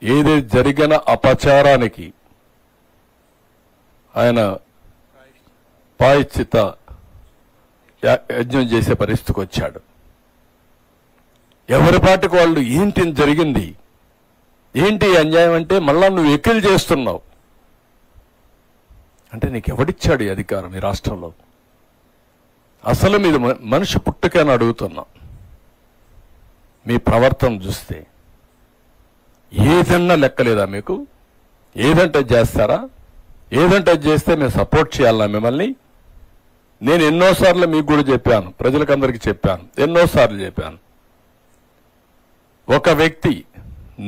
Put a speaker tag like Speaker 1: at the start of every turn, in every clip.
Speaker 1: ఏది జరిగిన అపచారానికి ఆయన ప్రాయశ్చిత్త యజ్ఞం చేసే పరిస్థితికి వచ్చాడు. ఎవరి పాటికి వాళ్ళు ఏంటి జరిగింది, ఏంటి అన్యాయం అంటే మళ్ళా నువ్వు ఎక్కిలు చేస్తున్నావు అంటే నీకు ఎవడిచ్చాడు ఈ అధికారం ఈ రాష్ట్రంలో? అసలు మీరు మనిషి పుట్టుకని అడుగుతున్నా. మీ ప్రవర్తన చూస్తే ఏదన్నా లెక్కలేదా మీకు? ఏదంటే చేస్తారా? ఏదంటే చేస్తే మేము సపోర్ట్ చేయాలన్నా మిమ్మల్ని? నేను ఎన్నోసార్లు మీకు కూడా చెప్పాను, ప్రజలకందరికీ చెప్పాను, ఎన్నోసార్లు చెప్పాను. ఒక వ్యక్తి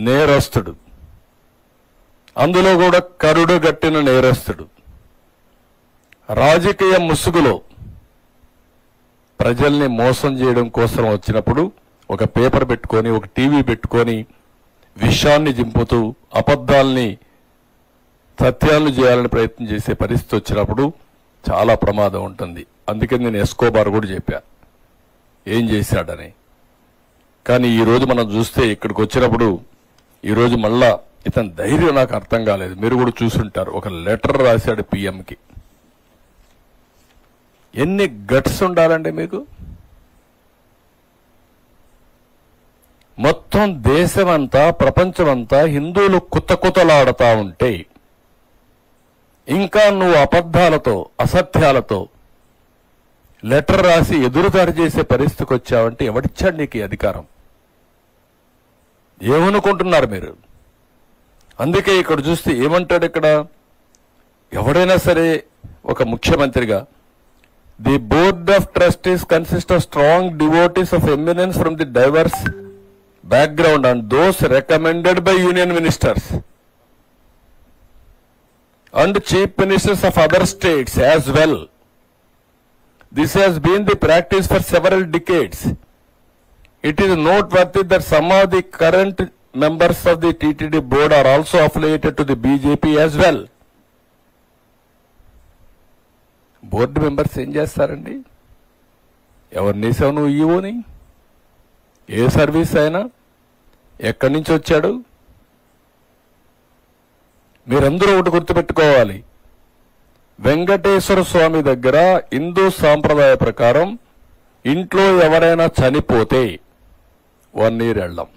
Speaker 1: నేరస్తుడు, అందులో కూడా కరుడు గట్టిన నేరస్తుడు, రాజకీయ ముసుగులో ప్రజల్ని మోసం చేయడం కోసం వచ్చినప్పుడు ఒక పేపర్ పెట్టుకొని, ఒక టీవీ పెట్టుకొని విషాన్ని జింపుతూ అబద్ధాల్ని సత్యాలను చేయాలని ప్రయత్నం చేసే పరిస్థితి వచ్చినప్పుడు చాలా ప్రమాదం ఉంటుంది. అందుకే నేను ఎస్కోబార్ కూడా చెప్పా ఏం చేశాడని. కానీ ఈరోజు మనం చూస్తే ఇక్కడికి వచ్చినప్పుడు ఈరోజు మళ్ళా ఇతని ధైర్యం నాకు అర్థం కాలేదు. మీరు కూడా చూసుంటారు, ఒక లెటర్ రాశాడు పిఎంకి. ఎన్ని గట్స్ ఉండాలండి మీకు? మొత్తం దేశమంతా ప్రపంచమంతా హిందువులు కుతకుతలాడుతా ఉంటే ఇంకా నువ్వు అబద్ధాలతో అసత్యాలతో లెటర్ రాసి ఎదురుదాడి చేసే పరిస్థితికి వచ్చావంటే ఎవడిచ్చాడు నీకు ఈ అధికారం? ఏమనుకుంటున్నారు మీరు? అందుకే ఇక్కడ చూస్తే ఏమంటాడు ఇక్కడ, ఎవడైనా సరే ఒక ముఖ్యమంత్రిగా the board of trustees consist of strong devotees of eminence from the divorce background and those recommended by union ministers and chief ministers of other states as well. This has been the practice for several decades. It is noteworthy that some of the current members of the TTD board are also affiliated to the BJP as well. Board members ఏం చేస్తారండి? ఎవరినేసావు నువ్వు ఈవోని? ఏ service అయినా ఎక్కడి నుంచి వచ్చాడు? మీరందరూ ఒకటి గుర్తుపెట్టుకోవాలి, వెంకటేశ్వర స్వామి దగ్గర హిందూ సాంప్రదాయ ప్రకారం ఇంట్లో ఎవరైనా చనిపోతే 1 year వెళ్ళం,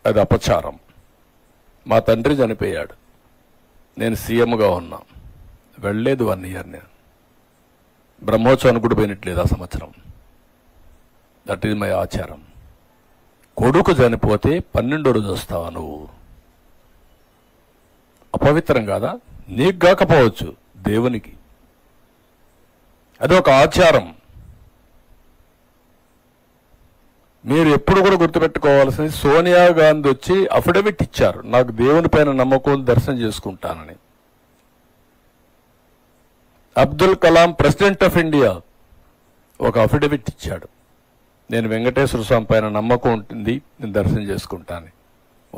Speaker 1: అది అపచారం. మా తండ్రి చనిపోయాడు, నేను సీఎంగా ఉన్నా, వెళ్ళలేదు 1 year. నేను బ్రహ్మోత్సవానికి కూడా పోయినట్లేదు ఆ సంవత్సరం. దట్ ఈజ్ మై ఆచారం. కొడుకు చనిపోతే 12వ రోజు వస్తావా నువ్వు? అపవిత్రం కాదా? నీకు కాకపోవచ్చు, దేవునికి. అదొక ఆచారం. మీరు ఎప్పుడు కూడా గుర్తుపెట్టుకోవాల్సింది, సోనియా గాంధీ వచ్చి అఫిడవిట్ ఇచ్చారు, నాకు దేవుని పైన నమ్మకం, దర్శనం చేసుకుంటానని. Abdul Kalam president of India ఒక అఫిడవిట్ ఇచ్చాడు, నేను వెంకటేశ్వర స్వామి పైన నమ్మకం ఉంటుంది, నేను దర్శనం చేసుకుంటాను.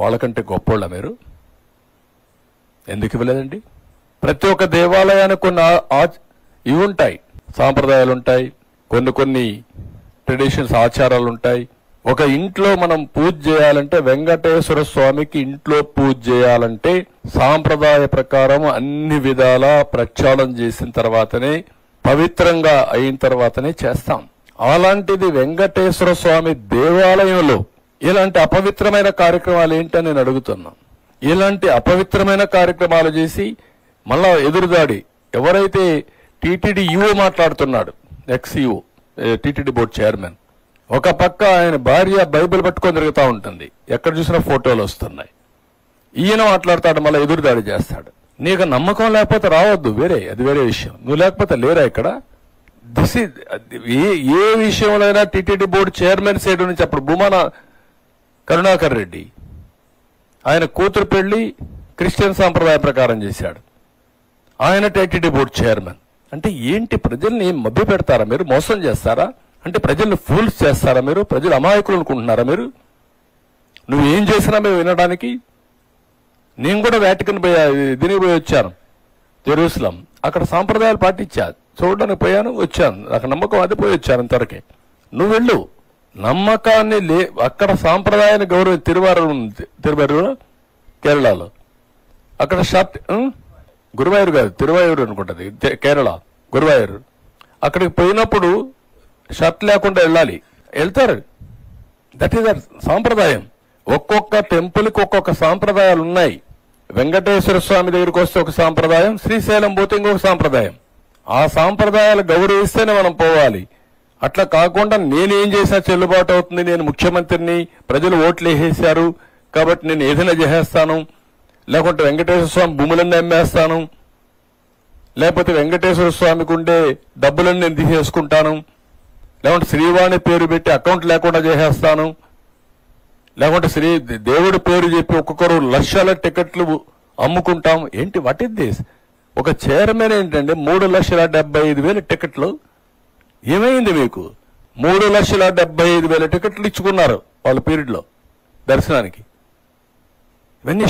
Speaker 1: వాళ్ళకంటే గొప్పోళ్ళ మీరు? ఎందుకు ఇవ్వలేదండి? ప్రతి ఒక్క దేవాలయానికి కొన్ని ఇవి ఉంటాయి, సాంప్రదాయాలు ఉంటాయి, కొన్ని ట్రెడిషన్స్, ఆచారాలు ఉంటాయి. ఒక ఇంట్లో మనం పూజ చేయాలంటే, వెంకటేశ్వర స్వామికి ఇంట్లో పూజ చేయాలంటే సాంప్రదాయ ప్రకారం అన్ని విధాలా ప్రక్షాళన చేసిన తర్వాతనే, పవిత్రంగా అయిన తర్వాతనే చేస్తాం. అలాంటిది వెంకటేశ్వర స్వామి దేవాలయంలో ఇలాంటి అపవిత్రమైన కార్యక్రమాలు ఏంటని నేను అడుగుతున్నా. ఇలాంటి అపవిత్రమైన కార్యక్రమాలు చేసి మళ్ళా ఎదురుదాడి, ఎవరైతే టీటీడీ ఈవో మాట్లాడుతున్నాడు, X EO, TTD board chairman, ఒక పక్క ఆయన భార్య బైబిల్ పట్టుకొని తిరుగుతూ ఉంటుంది, ఎక్కడ చూసినా ఫోటోలు వస్తున్నాయి. ఈయన మాట్లాడతాడు, మళ్ళీ ఎదురుదాడి చేస్తాడు. నీకు నమ్మకం లేకపోతే రావద్దు, అది వేరే విషయం. నువ్వు లేకపోతే లేరా ఇక్కడ? ఏ విషయంలో అయినా టీటీడీ బోర్డు చైర్మన్ సైడ్ నుంచి అప్పుడు భూమాన కరుణాకర్ రెడ్డి ఆయన కూతురు పెళ్లి క్రిస్టియన్ సాంప్రదాయ ప్రకారం చేశాడు, ఆయన టీటీడీ బోర్డు చైర్మన్. అంటే ఏంటి, ప్రజల్ని మభ్య పెడతారా మీరు? మోసం చేస్తారా? అంటే ప్రజల్ని ఫూల్స్ చేస్తారా మీరు? ప్రజలు అమాయకులు అనుకుంటున్నారా మీరు? నువ్వేం చేసినా మేము వినడానికి. నేను కూడా వాటికన్ దీనికి పోయి వచ్చాను, జెరూసలం. అక్కడ సాంప్రదాయాలు పాటించా, చూడడానికి పోయాను, వచ్చాను. నాకు నమ్మకం, అది పోయి వచ్చాను అంతవరకే. నువ్వు వెళ్ళు, నమ్మకాన్ని అక్కడ సాంప్రదాయాన్ని గౌరవం. తిరువారూరు కేరళలో. అక్కడ షర్ట్ గురువాయూరు కాదు, తిరువాయూరు అనుకుంటది, కేరళ గురువాయూరు. అక్కడికి పోయినప్పుడు షర్ట్ లేకుండా వెళ్ళాలి, వెళ్తారు. దట్ ఈస్ సాంప్రదాయం. ఒక్కొక్క టెంపుల్కి ఒక్కొక్క సాంప్రదాయాలు ఉన్నాయి. వెంకటేశ్వర స్వామి దగ్గరికి వస్తే ఒక సాంప్రదాయం, శ్రీశైలం పోతే ఇంకొక సాంప్రదాయం. ఆ సాంప్రదాయాలు గౌరవిస్తేనే మనం పోవాలి. అట్లా కాకుండా నేనేం చేసినా చెల్లుబాటు అవుతుంది, నేను ముఖ్యమంత్రిని, ప్రజలు ఓట్లు వేసేశారు కాబట్టి నేను ఏదైనా చేసేస్తాను, లేకుంటే వెంకటేశ్వర స్వామి భూములన్నీ అమ్మేస్తాను, లేకపోతే వెంకటేశ్వర స్వామికి ఉండే డబ్బులన్నీ నేను తీసేసుకుంటాను, లేకుంటే శ్రీవాణి పేరు పెట్టి అకౌంట్ లేకుండా చేసేస్తాను, లేకుంటే దేవుడి పేరు చెప్పి ఒక్కొక్కరు లక్షల టికెట్లు అమ్ముకుంటాం. ఏంటి వాట్ ఇస్ దిస్? ఒక చైర్మన్ ఏంటంటే 3,75,000 టికెట్లు. ఏమైంది మీకు? 3,75,000 టికెట్లు ఇచ్చుకున్నారు వాళ్ళ పీరియడ్ లో దర్శనానికి. ఇవన్నీ